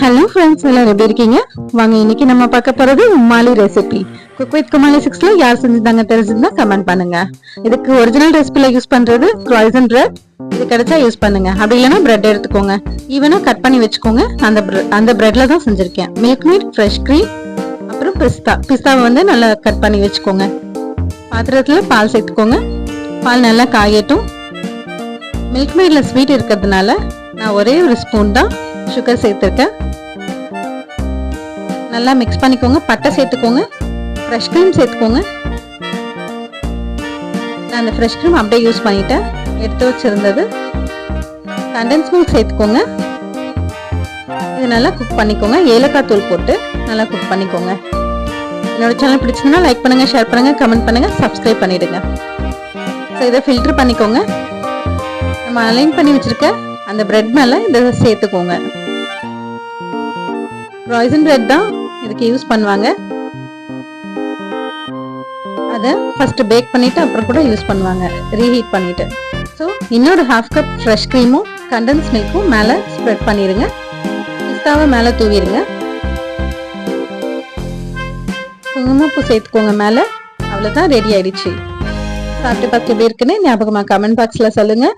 Hello friends, எல்லாரும் எப்படி இருக்கீங்க? வாங்க, இன்னைக்கு நம்ம பார்க்க போறது உமாலி ரெசிபி. குக் வித் குமாலி 6ல யார் செஞ்சிருந்தாங்க தெரிஞ்சிருந்தா கமெண்ட் பண்ணுங்க. இதுக்கு ஒரிஜினல் ரெசிபில யூஸ் பண்றது croissant bread. இது கிடைச்சா யூஸ் பண்ணுங்க, அப்படி இல்லைன்னா பிரெட் எடுத்துக்கோங்க, ஈவனா கட் பண்ணி வச்சுக்கோங்க. அந்த பிரெட்ல தான் செஞ்சிருக்கேன். மில்க் மேட், ஃப்ரெஷ் கிரீம், அப்புறம் பிஸ்தாவை வந்து நல்லா கட் பண்ணி வச்சுக்கோங்க. பாத்திரத்துல பால் சேர்த்துக்கோங்க. பால் நல்லா காயட்டும். மில்க் மேட்ல ஸ்வீட் இருக்கிறதுனால நான் ஒரே ஒரு ஸ்பூன் தான் சுகர் சேர்த்துருக்கேன். நல்லா மிக்ஸ் பண்ணிக்கோங்க. பட்டை சேர்த்துக்கோங்க, ஃப்ரெஷ் க்ரீம் சேர்த்துக்கோங்க. நான் அந்த ஃப்ரெஷ் க்ரீம் அப்படியே யூஸ் பண்ணிட்டேன், எடுத்து வச்சிருந்தது. கண்டென்ஸ் மில்க் சேர்த்துக்கோங்க. இது நல்லா குக் பண்ணிக்கோங்க. ஏலக்காய் தூள் போட்டு நல்லா குக் பண்ணிக்கோங்க. என்னோட சேனல் பிடிச்சதுன்னா லைக் பண்ணுங்க, ஷேர் பண்ணுங்க, கமெண்ட் பண்ணுங்க, சப்ஸ்கிரைப் பண்ணிடுங்க. ஸோ இதை ஃபில்டர் பண்ணிக்கோங்க. நம்ம அலைன் பண்ணி வச்சிருக்க அந்த பிரெட் மேல இதை சேர்த்துக்கோங்க. croissant bread தான் இதுக்கு யூஸ் பண்ணுவாங்க. அதை ஃபர்ஸ்ட் பேக் பண்ணிட்டு அப்புறம் கூட யூஸ் பண்ணுவாங்க, ரீஹீட் பண்ணிட்டு. ஸோ இன்னொரு ½ கப் ஃப்ரெஷ் க்ரீமும் கண்டென்ஸ் மில்க்கும் மேலே ஸ்ப்ரெட் பண்ணிடுங்க. பிஸ்தாவை மேலே தூவிடுங்க. குங்குமப்பூ சேர்த்துக்கோங்க மேலே. அவ்வளோதான், ரெடி ஆயிடுச்சு. சாப்பிட்டு பார்த்து எப்படி இருக்குன்னு ஞாபகமாக கமெண்ட் பாக்ஸில் சொல்லுங்க.